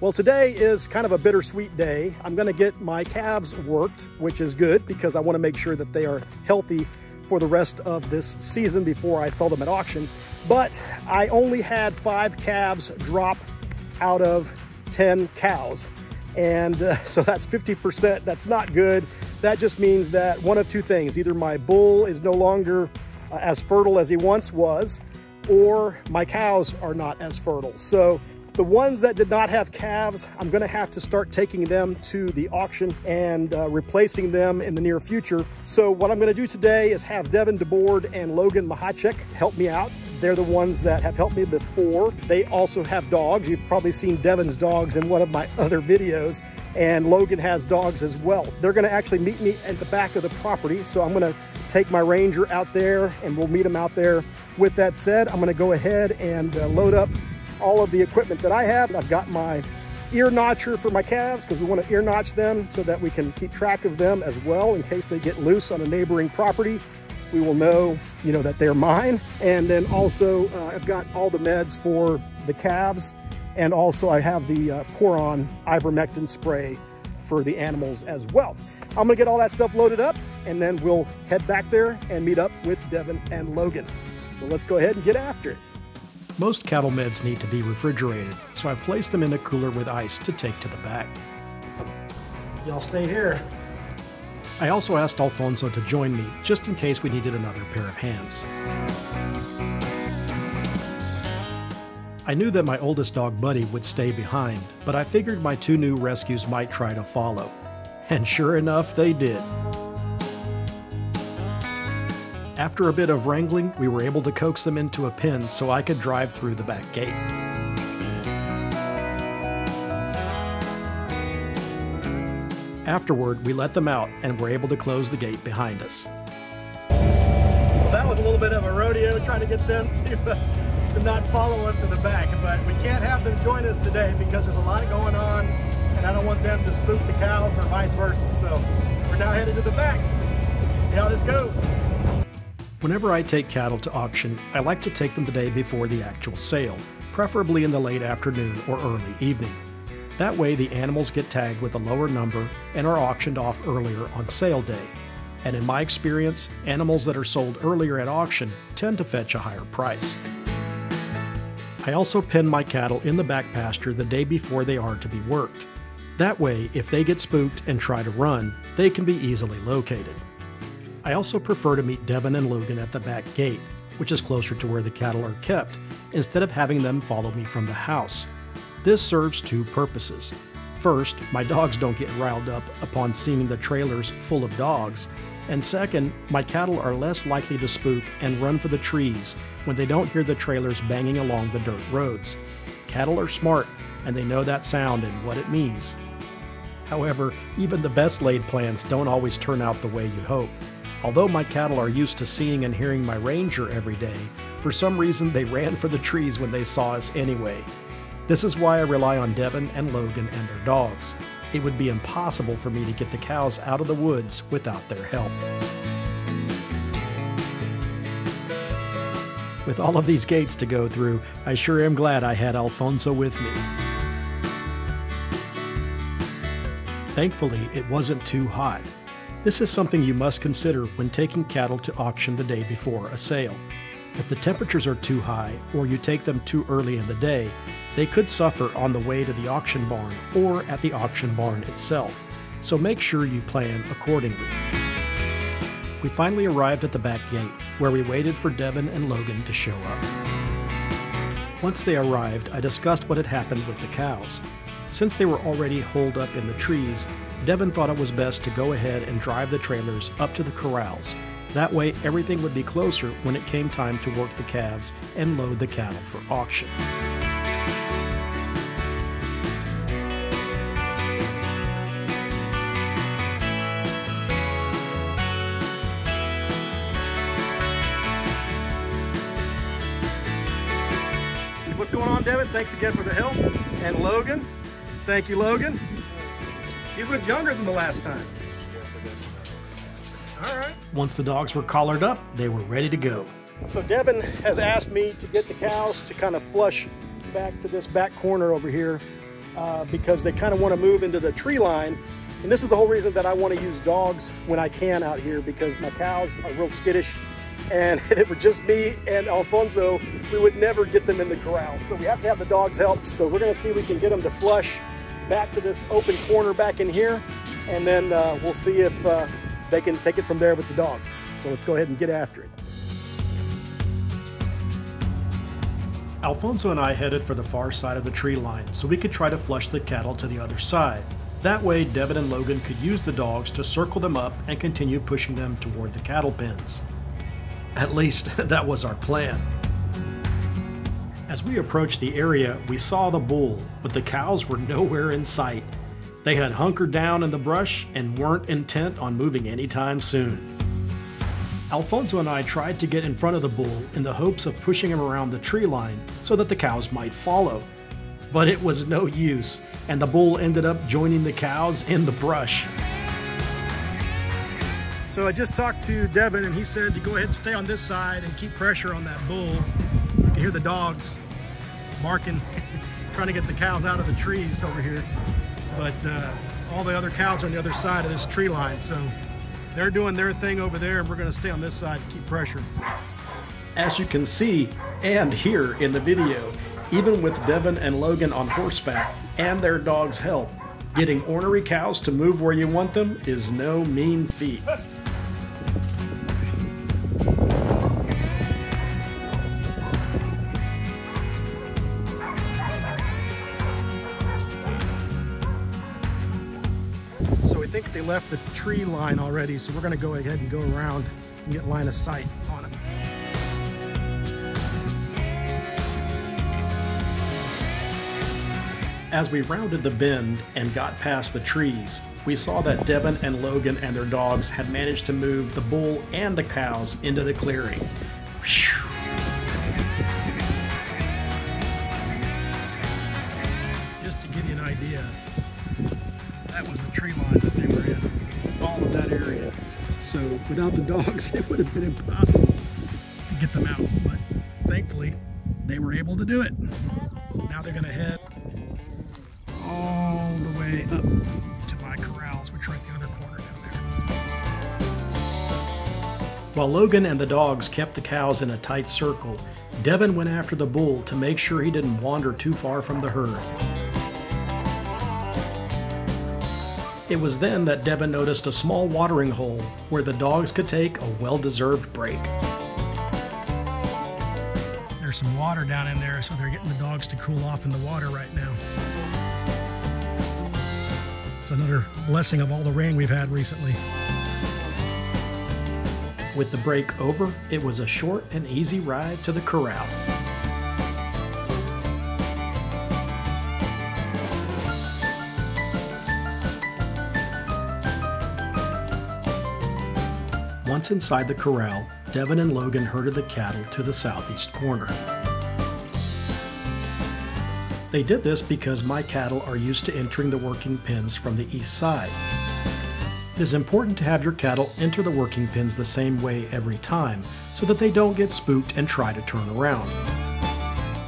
Well, today is kind of a bittersweet day. I'm gonna get my calves worked, which is good because I wanna make sure that they are healthy for the rest of this season before I sell them at auction. But I only had 5 calves drop out of 10 cows. And so that's 50%, that's not good. That just means that one of two things, either my bull is no longer as fertile as he once was, or my cows are not as fertile. So the ones that did not have calves, I'm gonna have to start taking them to the auction and replacing them in the near future. So what I'm gonna do today is have Devin DeBord and Logan Machacek help me out. They're the ones that have helped me before. They also have dogs. You've probably seen Devin's dogs in one of my other videos, and Logan has dogs as well. They're gonna actually meet me at the back of the property, so I'm gonna take my Ranger out there and we'll meet them out there. With that said, I'm gonna go ahead and load up all of the equipment that I have. I've got my ear notcher for my calves because we want to ear notch them so that we can keep track of them as well in case they get loose on a neighboring property. We will know, that they're mine. And then also I've got all the meds for the calves, and also I have the pour-on ivermectin spray for the animals as well. I'm gonna get all that stuff loaded up and then we'll head back there and meet up with Devin and Logan. So let's go ahead and get after it. Most cattle meds need to be refrigerated, so I placed them in a cooler with ice to take to the back. Y'all stay here. I also asked Alfonso to join me, just in case we needed another pair of hands. I knew that my oldest dog, Buddy, would stay behind, but I figured my 2 new rescues might try to follow. And sure enough, they did. After a bit of wrangling, we were able to coax them into a pen so I could drive through the back gate. Afterward, we let them out and were able to close the gate behind us. Well, that was a little bit of a rodeo trying to get them to not follow us to the back, but we can't have them join us today because there's a lot going on and I don't want them to spook the cows or vice versa. So we're now headed to the back. Let's see how this goes. Whenever I take cattle to auction, I like to take them the day before the actual sale, preferably in the late afternoon or early evening. That way the animals get tagged with a lower number and are auctioned off earlier on sale day. And in my experience, animals that are sold earlier at auction tend to fetch a higher price. I also pen my cattle in the back pasture the day before they are to be worked. That way, if they get spooked and try to run, they can be easily located. I also prefer to meet Devin and Logan at the back gate, which is closer to where the cattle are kept, instead of having them follow me from the house. This serves 2 purposes. First, my dogs don't get riled up upon seeing the trailers full of dogs, and second, my cattle are less likely to spook and run for the trees when they don't hear the trailers banging along the dirt roads. Cattle are smart, and they know that sound and what it means. However, even the best laid plans don't always turn out the way you hope. Although my cattle are used to seeing and hearing my Ranger every day, for some reason they ran for the trees when they saw us anyway. This is why I rely on Devin and Logan and their dogs. It would be impossible for me to get the cows out of the woods without their help. With all of these gates to go through, I sure am glad I had Alfonso with me. Thankfully, it wasn't too hot. This is something you must consider when taking cattle to auction the day before a sale. If the temperatures are too high or you take them too early in the day, they could suffer on the way to the auction barn or at the auction barn itself, so make sure you plan accordingly. We finally arrived at the back gate, where we waited for Devin and Logan to show up. Once they arrived, I discussed what had happened with the cows. Since they were already holed up in the trees, Devin thought it was best to go ahead and drive the trailers up to the corrals. That way everything would be closer when it came time to work the calves and load the cattle for auction. What's going on, Devin? Thanks again for the help. And Logan. Thank you, Logan. He's looked younger than the last time. All right. Once the dogs were collared up, they were ready to go. So Devin has asked me to get the cows to kind of flush back to this back corner over here because they kind of want to move into the tree line. And this is the whole reason that I want to use dogs when I can out here, because my cows are real skittish. And if it were just me and Alfonso, we would never get them in the corral. So we have to have the dogs help. So we're gonna see if we can get them to flush back to this open corner back in here. And then we'll see if they can take it from there with the dogs. So let's go ahead and get after it. Alfonso and I headed for the far side of the tree line so we could try to flush the cattle to the other side. That way, Devin and Logan could use the dogs to circle them up and continue pushing them toward the cattle pens. At least, that was our plan. As we approached the area, we saw the bull, but the cows were nowhere in sight. They had hunkered down in the brush and weren't intent on moving anytime soon. Alfonso and I tried to get in front of the bull in the hopes of pushing him around the tree line so that the cows might follow. But it was no use, and the bull ended up joining the cows in the brush. So I just talked to Devin, and he said to go ahead and stay on this side and keep pressure on that bull. You can hear the dogs barking, trying to get the cows out of the trees over here. But all the other cows are on the other side of this tree line. So they're doing their thing over there, and we're gonna stay on this side and keep pressure. As you can see and hear in the video, even with Devin and Logan on horseback and their dogs' help, getting ornery cows to move where you want them is no mean feat. So we think they left the tree line already, so we're gonna go ahead and go around and get line of sight on them. As we rounded the bend and got past the trees, we saw that Devin and Logan and their dogs had managed to move the bull and the cows into the clearing. Whew. Just to give you an idea, that was the tree line that they were in, all of that area. So without the dogs, it would have been impossible to get them out. But thankfully, they were able to do it. Now they're gonna head all the way up to my corrals, which are at the other corner down there. While Logan and the dogs kept the cows in a tight circle, Devin went after the bull to make sure he didn't wander too far from the herd. It was then that Devin noticed a small watering hole where the dogs could take a well-deserved break. There's some water down in there, so they're getting the dogs to cool off in the water right now. It's another blessing of all the rain we've had recently. With the break over, it was a short and easy ride to the corral. Once inside the corral, Devin and Logan herded the cattle to the southeast corner. They did this because my cattle are used to entering the working pens from the east side. It is important to have your cattle enter the working pens the same way every time so that they don't get spooked and try to turn around.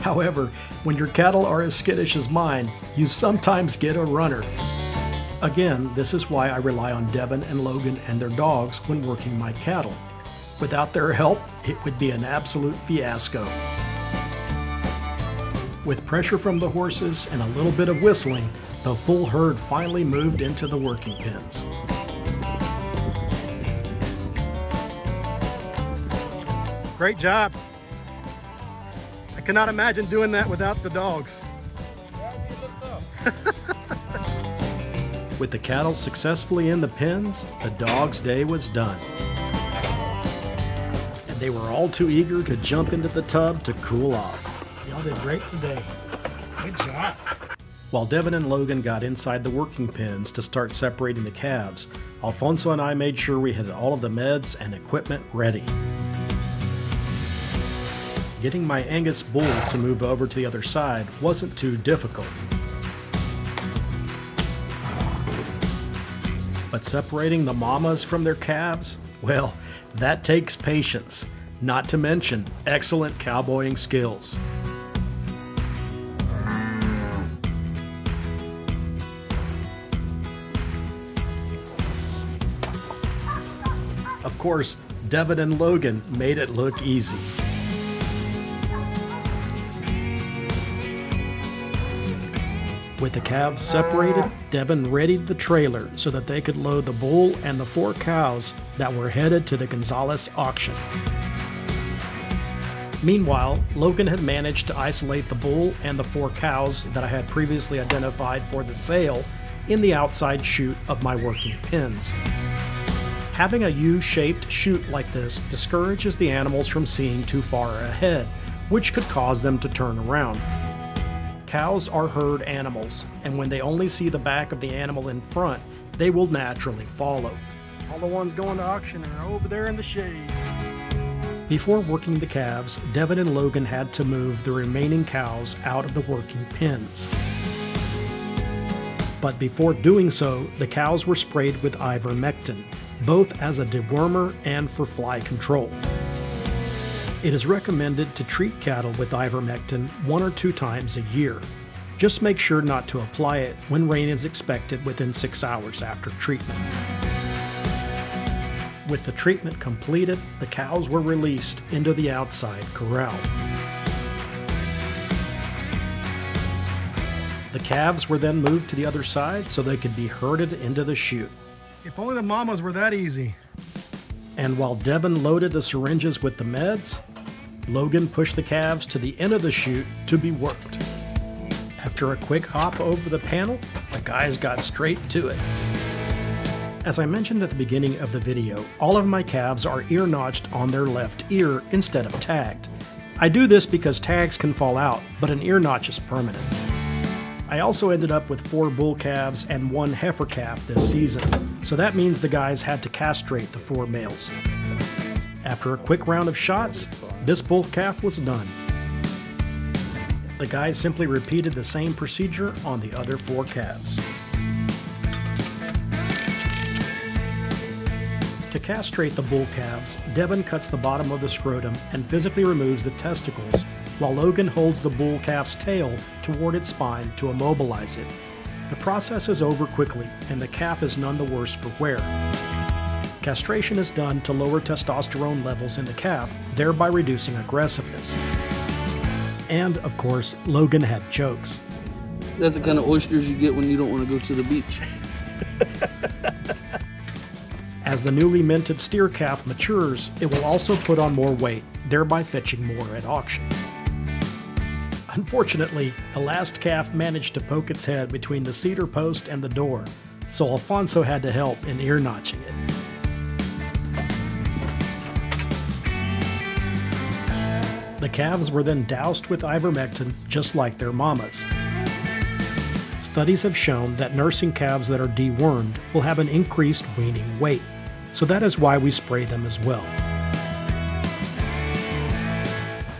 However, when your cattle are as skittish as mine, you sometimes get a runner. Again, this is why I rely on Devin and Logan and their dogs when working my cattle. Without their help, it would be an absolute fiasco. With pressure from the horses and a little bit of whistling, the full herd finally moved into the working pens. Great job. I cannot imagine doing that without the dogs. With the cattle successfully in the pens, the dogs' day was done. And they were all too eager to jump into the tub to cool off. Y'all did great today. Good job. While Devin and Logan got inside the working pens to start separating the calves, Alfonso and I made sure we had all of the meds and equipment ready. Getting my Angus bull to move over to the other side wasn't too difficult. But separating the mamas from their calves, well, that takes patience, not to mention excellent cowboying skills. Of course, Devin and Logan made it look easy. With the calves separated, Devin readied the trailer so that they could load the bull and the 4 cows that were headed to the Gonzales auction. Meanwhile, Logan had managed to isolate the bull and the 4 cows that I had previously identified for the sale in the outside chute of my working pens. Having a U-shaped chute like this discourages the animals from seeing too far ahead, which could cause them to turn around. Cows are herd animals, and when they only see the back of the animal in front, they will naturally follow. All the ones going to auction are over there in the shade. Before working the calves, Devin and Logan had to move the remaining cows out of the working pens. But before doing so, the cows were sprayed with ivermectin, both as a dewormer and for fly control. It is recommended to treat cattle with ivermectin 1 or 2 times a year. Just make sure not to apply it when rain is expected within 6 hours after treatment. With the treatment completed, the cows were released into the outside corral. The calves were then moved to the other side so they could be herded into the chute. If only the mamas were that easy. And while Devin loaded the syringes with the meds, Logan pushed the calves to the end of the chute to be worked. After a quick hop over the panel, the guys got straight to it. As I mentioned at the beginning of the video, all of my calves are ear notched on their left ear instead of tagged. I do this because tags can fall out, but an ear notch is permanent. I also ended up with 4 bull calves and 1 heifer calf this season, so that means the guys had to castrate the 4 males. After a quick round of shots, this bull calf was done. The guys simply repeated the same procedure on the other 4 calves. To castrate the bull calves, Devin cuts the bottom of the scrotum and physically removes the testicles, while Logan holds the bull calf's tail toward its spine to immobilize it. The process is over quickly, and the calf is none the worse for wear. Castration is done to lower testosterone levels in the calf, thereby reducing aggressiveness. And, of course, Logan had jokes. That's the kind of oysters you get when you don't want to go to the beach. As the newly minted steer calf matures, it will also put on more weight, thereby fetching more at auction. Unfortunately, the last calf managed to poke its head between the cedar post and the door, so Alfonso had to help in ear notching it. The calves were then doused with ivermectin just like their mamas. Studies have shown that nursing calves that are dewormed will have an increased weaning weight, so that is why we spray them as well.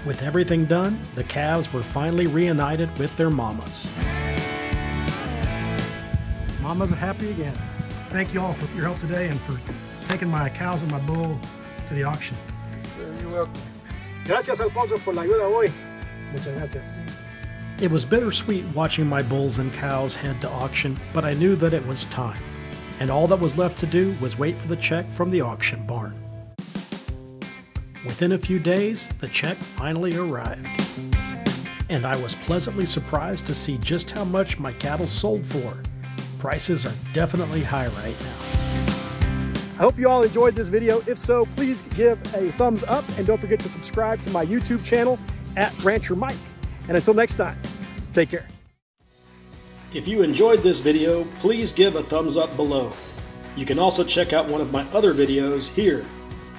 With everything done, the calves were finally reunited with their mamas. Mamas are happy again. Thank you all for your help today and for taking my cows and my bull to the auction. You're welcome. Gracias, Alfonso, por la ayuda hoy. Muchas gracias. It was bittersweet watching my bulls and cows head to auction, but I knew that it was time, and all that was left to do was wait for the check from the auction barn. Within a few days, the check finally arrived, and I was pleasantly surprised to see just how much my cattle sold for. Prices are definitely high right now. I hope you all enjoyed this video. If so, please give a thumbs up and don't forget to subscribe to my YouTube channel @RancherMike. And until next time, take care. If you enjoyed this video, please give a thumbs up below. You can also check out one of my other videos here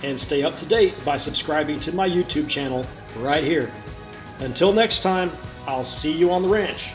and stay up to date by subscribing to my YouTube channel right here. Until next time, I'll see you on the ranch.